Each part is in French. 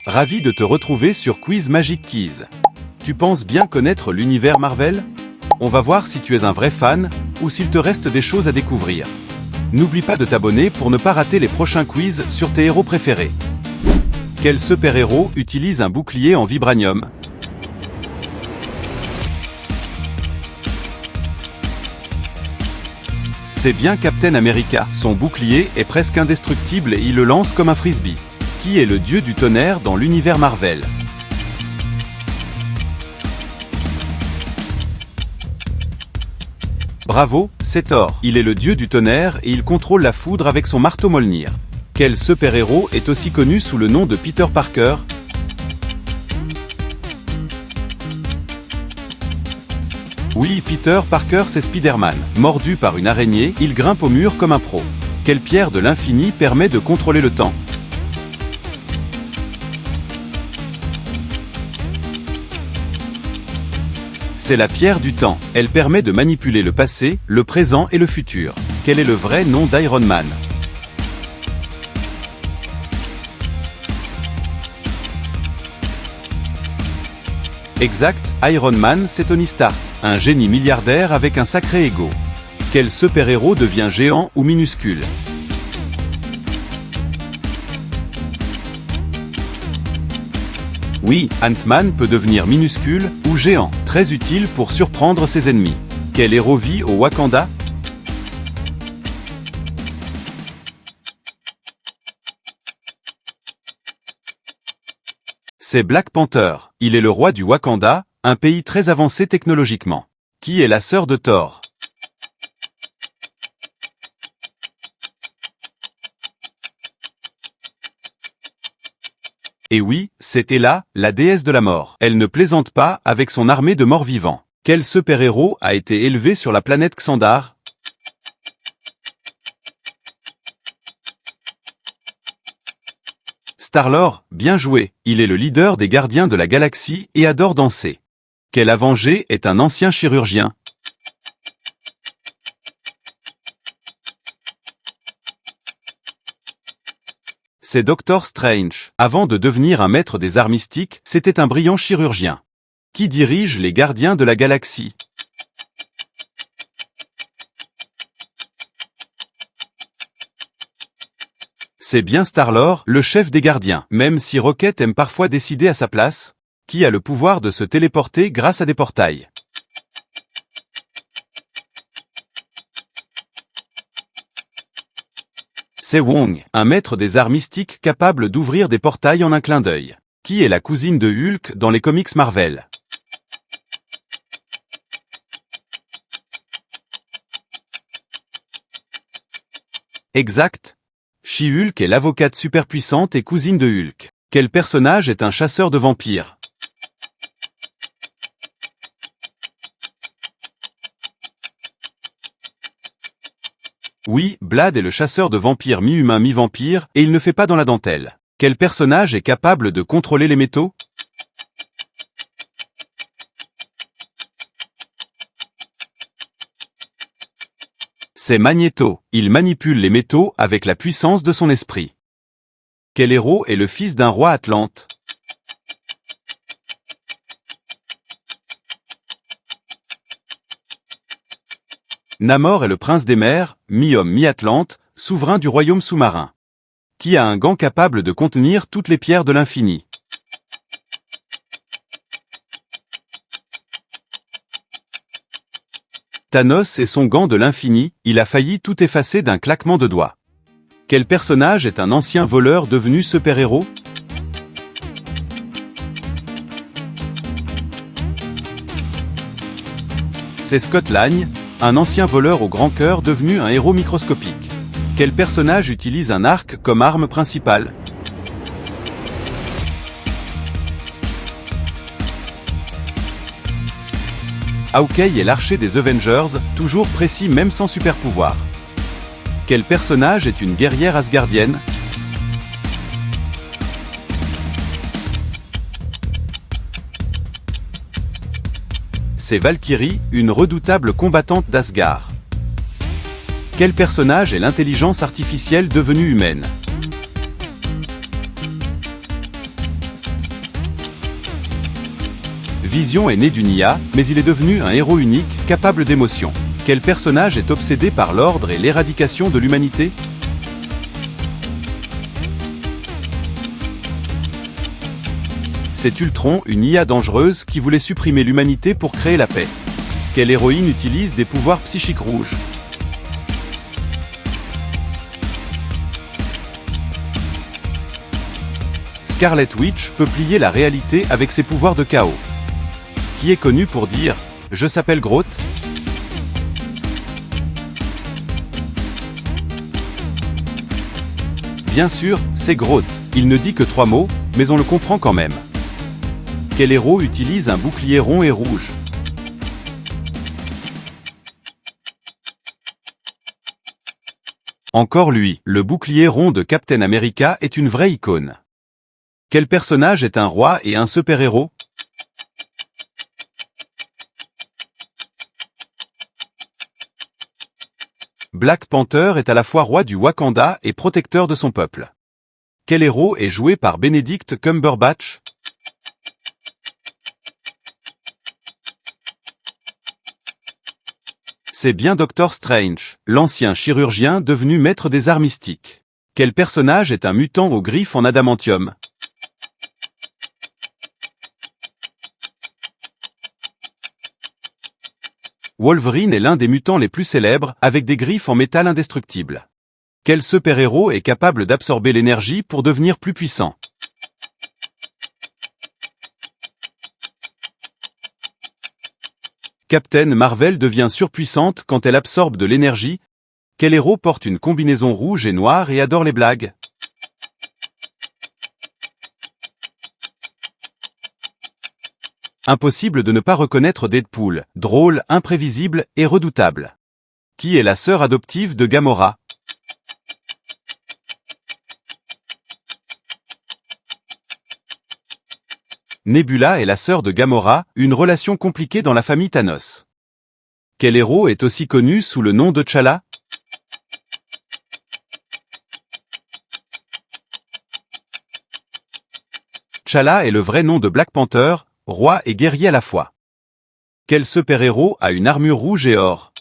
Ravi de te retrouver sur Quiz Magic Keys. Tu penses bien connaître l'univers Marvel? On va voir si tu es un vrai fan, ou s'il te reste des choses à découvrir. N'oublie pas de t'abonner pour ne pas rater les prochains quiz sur tes héros préférés. Quel super-héros utilise un bouclier en vibranium? C'est bien Captain America. Son bouclier est presque indestructible et il le lance comme un frisbee. Qui est le dieu du tonnerre dans l'univers Marvel? Bravo, c'est Thor. Il est le dieu du tonnerre et il contrôle la foudre avec son marteau Mjolnir. Quel super-héros est aussi connu sous le nom de Peter Parker? Oui, Peter Parker, c'est Spider-Man. Mordu par une araignée, il grimpe au mur comme un pro. Quelle pierre de l'infini permet de contrôler le temps? C'est la pierre du temps. Elle permet de manipuler le passé, le présent et le futur. Quel est le vrai nom d'Iron Man? Exact, Iron Man, c'est Tony Stark, un génie milliardaire avec un sacré ego. Quel super-héros devient géant ou minuscule? Oui, Ant-Man peut devenir minuscule ou géant, très utile pour surprendre ses ennemis. Quel héros vit au Wakanda? C'est Black Panther. Il est le roi du Wakanda, un pays très avancé technologiquement. Qui est la sœur de Thor? Et oui, c'est Hela, la déesse de la mort. Elle ne plaisante pas avec son armée de morts-vivants. Quel super-héros a été élevé sur la planète Xandar? Star-Lord, bien joué. Il est le leader des gardiens de la galaxie et adore danser. Quel Avenger est un ancien chirurgien? C'est Doctor Strange. Avant de devenir un maître des arts mystiques, c'était un brillant chirurgien. Qui dirige les gardiens de la galaxie? C'est bien Star-Lord, le chef des gardiens. Même si Rocket aime parfois décider à sa place, qui a le pouvoir de se téléporter grâce à des portails? C'est Wong, un maître des arts mystiques capable d'ouvrir des portails en un clin d'œil. Qui est la cousine de Hulk dans les comics Marvel? Exact. She-Hulk est l'avocate superpuissante et cousine de Hulk. Quel personnage est un chasseur de vampires? Oui, Blade est le chasseur de vampires mi-humain mi-vampire, et il ne fait pas dans la dentelle. Quel personnage est capable de contrôler les métaux? C'est Magneto. Il manipule les métaux avec la puissance de son esprit. Quel héros est le fils d'un roi Atlante? Namor est le prince des mers, mi-homme mi-Atlante, souverain du royaume sous-marin. Qui a un gant capable de contenir toutes les pierres de l'infini? Thanos est son gant de l'infini, il a failli tout effacer d'un claquement de doigts. Quel personnage est un ancien voleur devenu super-héros? C'est Scott Lang, un ancien voleur au grand cœur devenu un héros microscopique. Quel personnage utilise un arc comme arme principale? Hawkeye est l'archer des Avengers, toujours précis même sans super pouvoir. Quel personnage est une guerrière asgardienne? C'est Valkyrie, une redoutable combattante d'Asgard. Quel personnage est l'intelligence artificielle devenue humaine? Vision est né d'une IA, mais il est devenu un héros unique, capable d'émotion. Quel personnage est obsédé par l'ordre et l'éradication de l'humanité? C'est Ultron, une IA dangereuse qui voulait supprimer l'humanité pour créer la paix. Quelle héroïne utilise des pouvoirs psychiques rouges? Scarlet Witch peut plier la réalité avec ses pouvoirs de chaos. Qui est connu pour dire « Je s'appelle Groot ». Bien sûr, c'est Groot. Il ne dit que 3 mots, mais on le comprend quand même. Quel héros utilise un bouclier rond et rouge? Encore lui, le bouclier rond de Captain America est une vraie icône. Quel personnage est un roi et un super-héros? Black Panther est à la fois roi du Wakanda et protecteur de son peuple. Quel héros est joué par Benedict Cumberbatch? C'est bien Doctor Strange, l'ancien chirurgien devenu maître des arts mystiques. Quel personnage est un mutant aux griffes en adamantium? Wolverine est l'un des mutants les plus célèbres, avec des griffes en métal indestructible. Quel super-héros est capable d'absorber l'énergie pour devenir plus puissant? Captain Marvel devient surpuissante quand elle absorbe de l'énergie. Quel héros porte une combinaison rouge et noire et adore les blagues? Impossible de ne pas reconnaître Deadpool, drôle, imprévisible et redoutable. Qui est la sœur adoptive de Gamora? Nebula est la sœur de Gamora, une relation compliquée dans la famille Thanos. Quel héros est aussi connu sous le nom de T'Challa? T'Challa est le vrai nom de Black Panther, roi et guerrier à la fois. Quel super-héros a une armure rouge et or?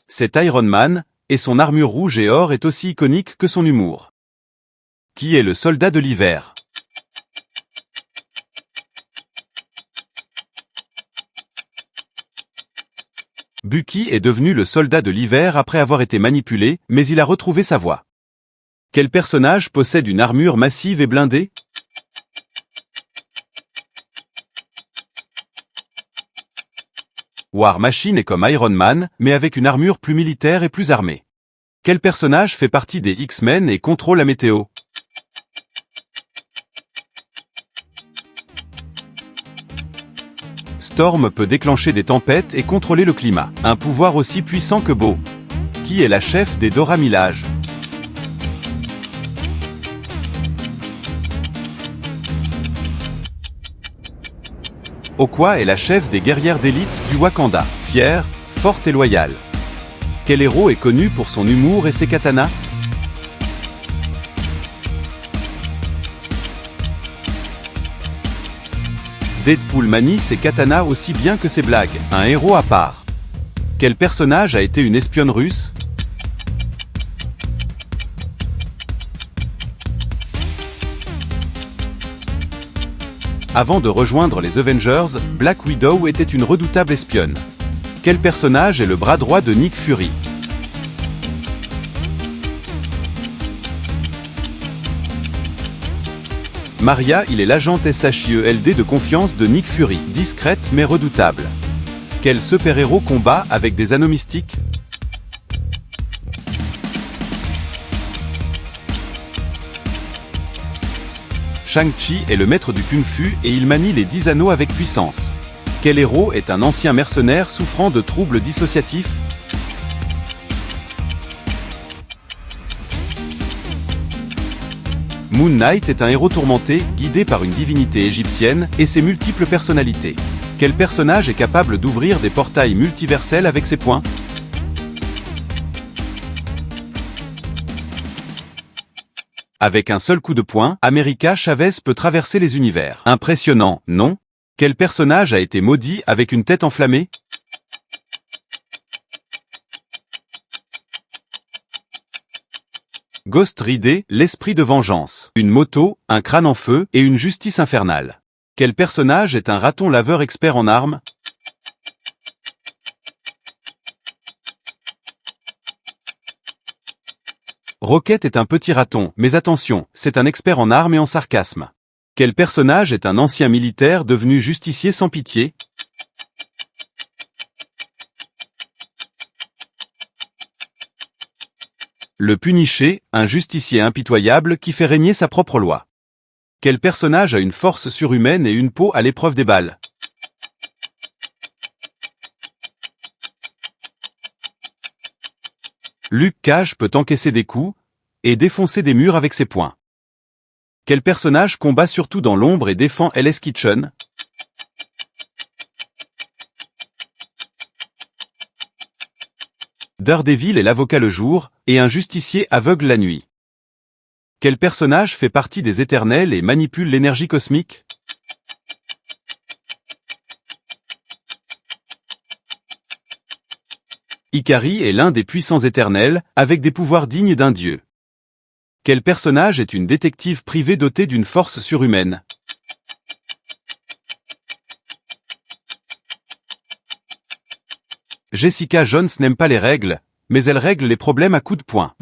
C'est Iron Man, et son armure rouge et or est aussi iconique que son humour. Qui est le soldat de l'hiver? Bucky est devenu le soldat de l'hiver après avoir été manipulé, mais il a retrouvé sa voix. Quel personnage possède une armure massive et blindée? War Machine est comme Iron Man, mais avec une armure plus militaire et plus armée. Quel personnage fait partie des X-Men et contrôle la météo? Storm peut déclencher des tempêtes et contrôler le climat. Un pouvoir aussi puissant que beau. Qui est la chef des Dora Milaje? Okoye est la chef des guerrières d'élite du Wakanda, fière, forte et loyale. Quel héros est connu pour son humour et ses katanas? Deadpool manie ses katanas aussi bien que ses blagues, un héros à part. Quel personnage a été une espionne russe? Avant de rejoindre les Avengers, Black Widow était une redoutable espionne. Quel personnage est le bras droit de Nick Fury? Maria, il est l'agente SHIELD de confiance de Nick Fury, discrète mais redoutable. Quel super-héros combat avec des anneaux mystiques? Shang-Chi est le maître du Kung-Fu et il manie les 10 anneaux avec puissance. Quel héros est un ancien mercenaire souffrant de troubles dissociatifs? Moon Knight est un héros tourmenté, guidé par une divinité égyptienne et ses multiples personnalités. Quel personnage est capable d'ouvrir des portails multiversels avec ses poings? Avec un seul coup de poing, America Chavez peut traverser les univers. Impressionnant, non? Quel personnage a été maudit avec une tête enflammée? Ghost Rider, l'esprit de vengeance. Une moto, un crâne en feu et une justice infernale. Quel personnage est un raton laveur expert en armes? Rocket est un petit raton, mais attention, c'est un expert en armes et en sarcasme. Quel personnage est un ancien militaire devenu justicier sans pitié? Le Punisher, un justicier impitoyable qui fait régner sa propre loi. Quel personnage a une force surhumaine et une peau à l'épreuve des balles? Luke Cage peut encaisser des coups et défoncer des murs avec ses poings. Quel personnage combat surtout dans l'ombre et défend Hell's Kitchen? Daredevil est l'avocat le jour et un justicier aveugle la nuit. Quel personnage fait partie des Éternels et manipule l'énergie cosmique? Ikari est l'un des puissants Éternels, avec des pouvoirs dignes d'un dieu. Quel personnage est une détective privée dotée d'une force surhumaine? Jessica Jones n'aime pas les règles, mais elle règle les problèmes à coups de poing.